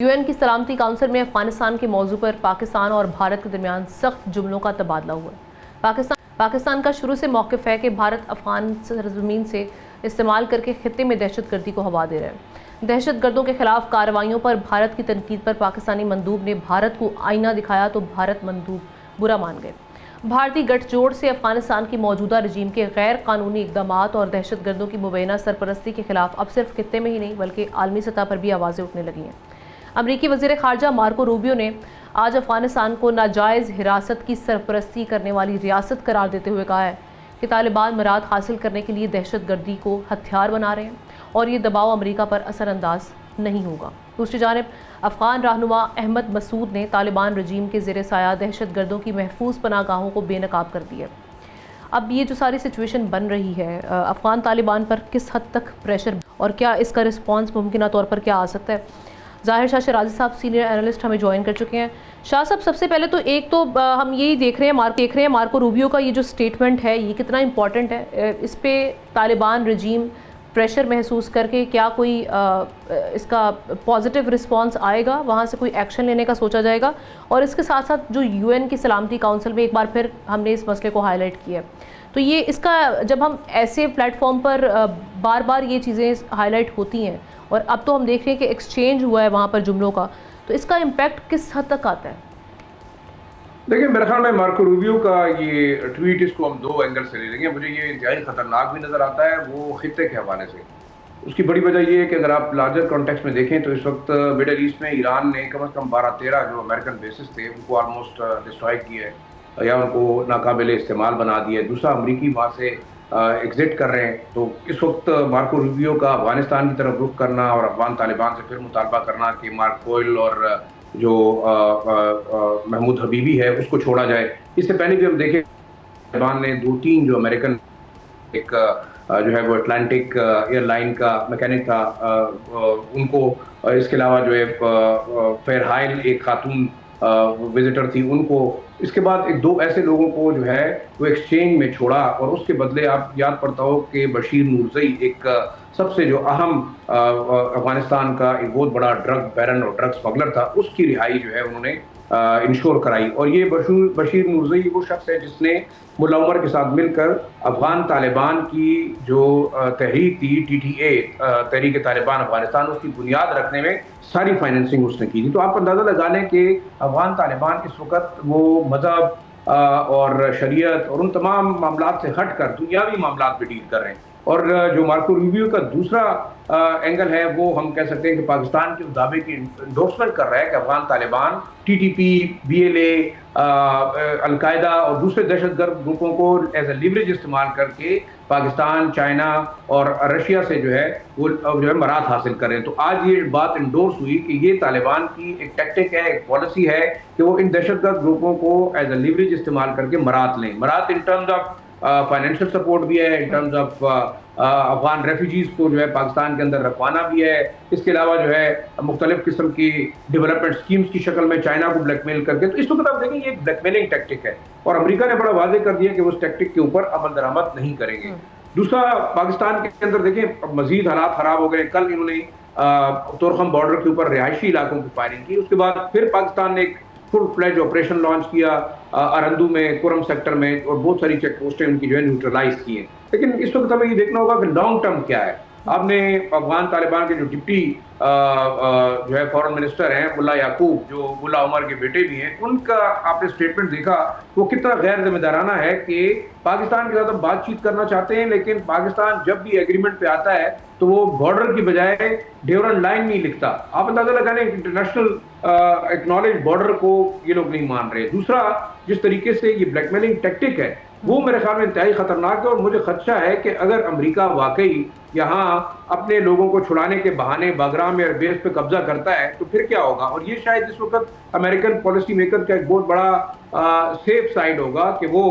UN کی سلامتی council میں افغانستان کے موضوع پر پاکستان اور بھارت کے درمیان سخت جملوں کا تبادلہ ہوا ہے۔ پاکستان کا شروع سے موقف ہے کہ بھارت افغان سرزمین سے استعمال کر کے خطے میں دہشت گردی کو ہوا دے رہا ہے۔ دہشت گردوں کے خلاف کارروائیوں پر بھارت کی تنقید پر پاکستانی مندوب نے بھارت کو آئینہ دکھایا تو بھارت مندوب برا مان گئے۔ بھارتی گٹھ جوڑ سے افغانستان کی موجودہ رجیم کے غیر قانونی اقدامات اور دہشت گردوں کی مبینہ سرپرستی کے خلاف اب صرف خطے میں ہی نہیں بلکہ عالمی سطح پر بھی آوازیں اٹھنے لگی ہیں۔ امریکی وزیر خارجہ مارکو روبیو نے آج افغانستان کو ناجائز حراست کی سرپرستی کرنے والی ریاست قرار دیتے ہوئے کہا ہے کہ طالبان مراد حاصل کرنے کے لیے دہشت گردی کو ہتھیار بنا رہے ہیں اور یہ دباؤ امریکہ پر اثر انداز نہیں ہوگا۔ دوسری جانب افغان رہنما احمد مسعود نے طالبان رجیم کے زیر سایہ دہشت گردوں کی محفوظ پناہ گاہوں کو بے نقاب کر دیا۔ اب یہ جو ساری سچویشن بن رہی ہے، افغان طالبان پر کس حد تک پریشر اور کیا اس کا رسپانس ممکنہ طور پر کیا آ سکتا ہے؟ ظاہر شاہ شیرازی صاحب سینئر اینالسٹ ہمیں جوائن کر چکے ہیں۔ شاہ صاحب، سب سے پہلے تو ہم یہی دیکھ رہے ہیں مارکو روبیو کا یہ جو سٹیٹمنٹ ہے یہ کتنا امپورٹنٹ ہے، اس پہ طالبان رجیم پریشر محسوس کر کے کیا کوئی اس کا پازیٹیو رسپانس آئے گا، وہاں سے کوئی ایکشن لینے کا سوچا جائے گا؟ اور اس کے ساتھ ساتھ جو UN کی سلامتی کونسل میں ایک بار پھر ہم نے اس مسئلے کو ہائی لائٹ کیا ہے، تو یہ اس کا جب ہم ایسے پلیٹ فارم پر بار بار یہ چیزیں ہائی لائٹ ہوتی ہیں اور اب تو ہم دیکھ رہے ہیں کہ ایکسچینج ہوا ہے وہاں پر جملوں کا، تو اس کا امپیکٹ کس حد تک آتا ہے؟ دیکھیں، میرے خیال میں مارکو روبیو کا یہ ٹویٹ، اس کو ہم دو اینگل سے لے لیں گے۔ مجھے یہ انتہائی خطرناک بھی نظر آتا ہے وہ خطے کے حوالے سے۔ اس کی بڑی وجہ یہ ہے کہ اگر آپ لارجر کانٹیکسٹ میں دیکھیں تو اس وقت مڈل ایسٹ میں ایران نے کم از کم 12-13 جو امریکن بیسز تھے ان کو آلموسٹ ڈسٹرائے کیا ہے یا ان کو ناقابل استعمال بنا دیا ہے۔ دوسرا، امریکی وہاں سے ایگزٹ کر رہے ہیں۔ تو اس وقت مارکو روبیو کا افغانستان کی طرف رخ کرنا اور افغان طالبان سے پھر مطالبہ کرنا کہ مارک کوئل اور جو محمود حبیبی ہے اس کو چھوڑا جائے، اس سے پہلے بھی ہم دیکھیں طالبان نے 2-3 جو امریکن ایک جو ہے وہ اٹلانٹک ایئر لائن کا میکینک تھا ان کو، اس کے علاوہ جو ہے فیرہائل ایک خاتون وزٹر تھی ان کو، اس کے بعد 1-2 ایسے لوگوں کو جو ہے وہ ایکسچینج میں چھوڑا اور اس کے بدلے آپ یاد پڑتا ہو کہ بشیر نورزئی ایک سب سے جو اہم افغانستان کا ایک بہت بڑا ڈرگ بیرن اور ڈرگ اسمگلر تھا، اس کی رہائی جو ہے انہوں نے انشور کرائی۔ اور یہ بشیر نورزئی وہ شخص ہے جس نے ملا عمر کے ساتھ مل کر افغان طالبان کی جو تحریک تھی TTA تحریک طالبان افغانستان، اس کی بنیاد رکھنے میں ساری فائنینسنگ اس نے کی تھی۔ تو آپ اندازہ لگا لیں کہ افغان طالبان اس وقت وہ مذہب اور شریعت اور ان تمام معاملات سے ہٹ کر دنیاوی معاملات پہ ڈیل کر رہے ہیں۔ اور جو مارکو روبیو کا دوسرا اینگل ہے وہ ہم کہہ سکتے ہیں کہ پاکستان کے مطابق کی انڈورسمنٹ کر رہا ہے کہ افغان طالبان TTP BLA القاعدہ اور دوسرے دہشت گرد گروپوں کو ایز اے لیوریج استعمال کر کے پاکستان، چائنا اور رشیا سے جو ہے وہ جو ہے مراد حاصل کریں۔ تو آج یہ بات انڈورس ہوئی کہ یہ طالبان کی ایک ٹیکٹک ہے، ایک پالیسی ہے کہ وہ ان دہشت گرد گروپوں کو ایز اے لیوریج استعمال کر کے مراد لیں۔ مراد in terms of financial support بھی ہے، in terms of Afghan refugees کو جو ہے پاکستان کے اندر رکھوانا بھی ہے، اس کے علاوہ جو ہے مختلف قسم کی ڈیولپمنٹ سکیمز کی شکل میں چائنا کو بلیک میل کر کے۔ تو اس وقت آپ دیکھیں یہ ایک بلیک میلنگ ٹیکٹک ہے اور امریکہ نے بڑا واضح کر دیا کہ وہ اس ٹیکٹک کے اوپر عمل درآمد نہیں کریں گے۔ دوسرا، پاکستان کے اندر دیکھیں مزید حالات خراب ہو گئے۔ کل انہوں نے تورخم بارڈر کے اوپر رہائشی علاقوں کی فائرنگ کی، اس کے بعد پھر پاکستان نے ایک فل فلیج آپریشن لانچ کیا ارندو میں، کورم سیکٹر میں، اور بہت ساری چیک پوسٹیں ان کی جو ہے نیوٹرلائز کی ہیں۔ لیکن اس وقت ہمیں یہ دیکھنا ہوگا کہ لانگ ٹرم کیا ہے۔ آپ نے افغان طالبان کے جو ڈپٹی جو ہے فورن منسٹر ہیں ملا یعقوب، جو ملا عمر کے بیٹے بھی ہیں، ان کا آپ نے سٹیٹمنٹ دیکھا وہ کتنا غیر ذمہ دارانہ ہے کہ پاکستان کے ساتھ ہم بات چیت کرنا چاہتے ہیں لیکن پاکستان جب بھی ایگریمنٹ پہ آتا ہے تو وہ بارڈر کی بجائے ڈیورن لائن نہیں لکھتا۔ آپ اندازہ لگانے انٹرنیشنل ایکنالج بارڈر کو یہ لوگ نہیں مان رہے۔ دوسرا، جس طریقے سے یہ بلیک میلنگ ٹیکٹک ہے وہ میرے خیال میں انتہائی خطرناک ہے، اور مجھے خدشہ ہے کہ اگر امریکہ واقعی یہاں اپنے لوگوں کو چھڑانے کے بہانے باگرام ایئر بیس پہ قبضہ کرتا ہے تو پھر کیا ہوگا؟ اور یہ شاید اس وقت امریکن پالیسی میکر کا ایک بہت بڑا سیف سائڈ ہوگا کہ وہ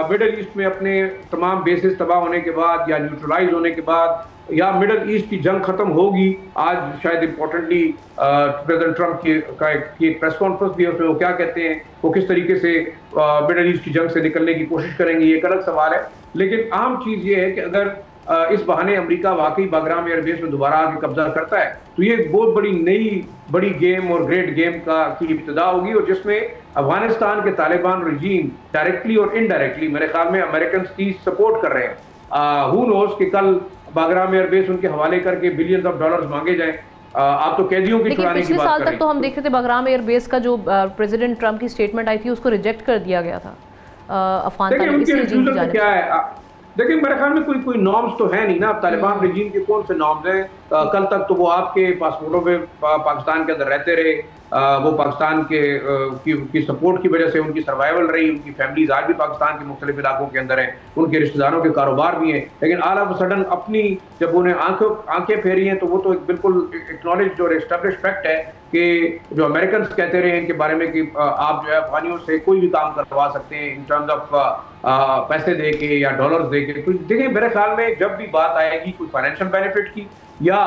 مڈل ایسٹ میں اپنے تمام بیسز تباہ ہونے کے بعد یا نیوٹرلائز ہونے کے بعد یا مڈل ایسٹ کی جنگ ختم ہوگی۔ آج شاید امپورٹنٹلی پریزیڈنٹ ٹرمپ کی ایک پریس کانفرنس بھی ہے، اس میں وہ کیا کہتے ہیں، وہ کس طریقے سے مڈل ایسٹ کی جنگ سے نکلنے کی کوشش کریں گے، یہ ایک الگ سوال ہے۔ لیکن اہم چیز یہ ہے کہ اگر اس بہانے امریکہ واقعی باگرام ایئر بیس میں دوبارہ آ کے قبضہ کرتا ہے تو یہ بہت بڑی نئی بڑی گیم اور گریٹ گیم کی ابتدا ہوگی، اور جس میں افغانستان کے طالبان رجیم ڈائریکٹلی اور انڈائریکٹلی میرے خیال میں امریکنز کی سپورٹ کر رہے ہیں۔ ہو نوز کہ کل باگرام ایئر بیس ان کے حوالے کر کے بلینز آف ڈالرز مانگے جائیں۔ آپ تو قیدیوں کی چھڑانے کی بات کر رہے ہیں، پچھلے سال تک تو ہم دیکھ رہے تھے باگرام ایئر بیس کا جو پریزیڈنٹ ٹرمپ کی سٹیٹمنٹ آئی تھی اس کو ریجیکٹ کر دیا گیا تھا افغان طالبان کی جانب سے۔ کیا ہے دیکھیں میرے خیال میں کوئی نارمز تو ہے نہیں نا، اب طالبان رجیم کے کون سے نارمز ہیں؟ کل تک تو وہ آپ کے پاسپورٹوں پہ پاکستان کے اندر رہتے رہے، وہ پاکستان کی سپورٹ کی وجہ سے ان کی سروائیول رہی، ان کی فیملیز آج بھی پاکستان کے مختلف علاقوں کے اندر ہیں، ان کے رشتہ داروں کے کاروبار بھی ہیں، لیکن آل آف سڈن اپنی جب انہیں آنکھیں پھیری ہیں تو وہ تو ایک بالکل اکنالجڈ اور اسٹیبلش فیکٹ ہے کہ جو امریکنز کہتے رہے ہیں ان کے بارے میں کہ آپ جو ہے افغانیوں سے کوئی بھی کام کروا سکتے ہیں ان ٹرمز آف پیسے دے کے یا ڈالرز دے کے۔ دیکھیں میرے خیال میں جب بھی بات آئے گی کوئی فائنینشیل بینیفٹ کی، یا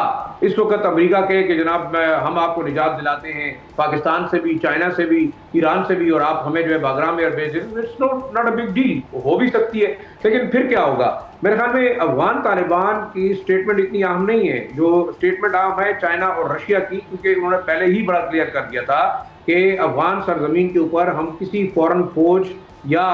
اس وقت امریکہ کے کہ جناب ہم آپ کو نجات دلاتے ہیں پاکستان سے بھی، چائنا سے بھی، ایران سے بھی، اور آپ ہمیں جو ہے Bagram air base, it's not a big deal, ہو بھی سکتی ہے، لیکن پھر کیا ہوگا؟ میرے خیال میں افغان طالبان کی اسٹیٹمنٹ اتنی اہم نہیں ہے، جو اسٹیٹمنٹ اہم ہے چائنا اور رشیا کی، کیونکہ انہوں نے پہلے ہی بڑا کلیئر کر دیا تھا کہ افغان سرزمین کے اوپر ہم کسی فورن فوج یا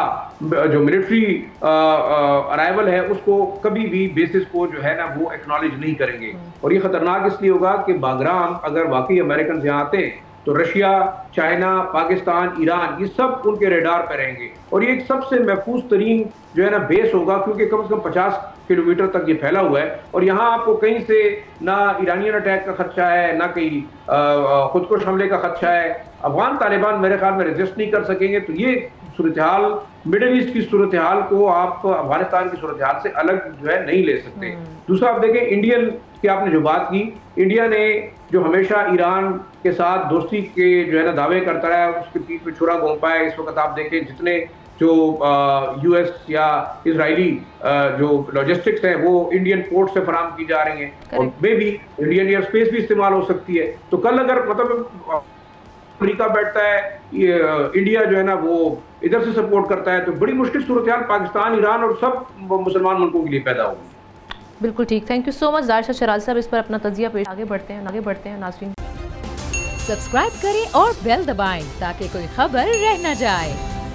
جو ملٹری ارائیول ہے اس کو کبھی بھی بیسس کو جو ہے نا وہ ایکنالج نہیں کریں گے، اور یہ خطرناک اس لیے ہوگا کہ باگرام اگر واقعی امریکنز یہاں آتے ہیں تو رشیا، چائنا، پاکستان، ایران یہ سب ان کے ریڈار پہ رہیں گے، اور یہ ایک سب سے محفوظ ترین جو ہے نا بیس ہوگا، کیونکہ کم سے کم 50 کلومیٹر تک یہ پھیلا ہوا ہے، اور یہاں آپ کو کہیں سے نہ ایرانین اٹیک کا خدشہ ہے، نہ کہیں خودکش حملے کا خدشہ ہے۔ افغان طالبان میرے خیال میں ریزسٹ نہیں کر سکیں گے، تو یہ صورتحال مڈل ایسٹ کی صورتحال کو آپ افغانستان کی صورتحال سے الگ جو ہے نہیں لے سکتے۔ دوسرا آپ دیکھیں انڈین کی آپ نے جو بات کی، انڈیا نے جو ہمیشہ ایران کے ساتھ دوستی کے جو ہے نا دعوے کرتا رہا ہے، اس کے پیٹھ پہ چھرا گھونپا ہے۔ اس وقت آپ دیکھیں جتنے جو یو ایس یا اسرائیلی جو لاجسٹکس ہیں وہ انڈین پورٹ سے فراہم کی جا رہی ہیں، اور میں بھی انڈین ایئر اسپیس بھی استعمال ہو سکتی ہے۔ تو کل اگر مطلب امریکہ بیٹھتا ہے، انڈیا جو ہے نا وہ ادھر سے سپورٹ کرتا ہے، تو بڑی مشکل صورتحال پاکستان، ایران اور سب مسلمان ملکوں کے لیے پیدا ہوگی۔ بالکل ٹھیک، تھینک یو سو مچ ظاہر شاہ شیرازی صاحب، اس پر اپنا تجزیہ پیش آگے بڑھتے ہیں ناظرین۔ سبسکرائب کریں اور بیل دبائیں تاکہ کوئی خبر رہ نہ جائے۔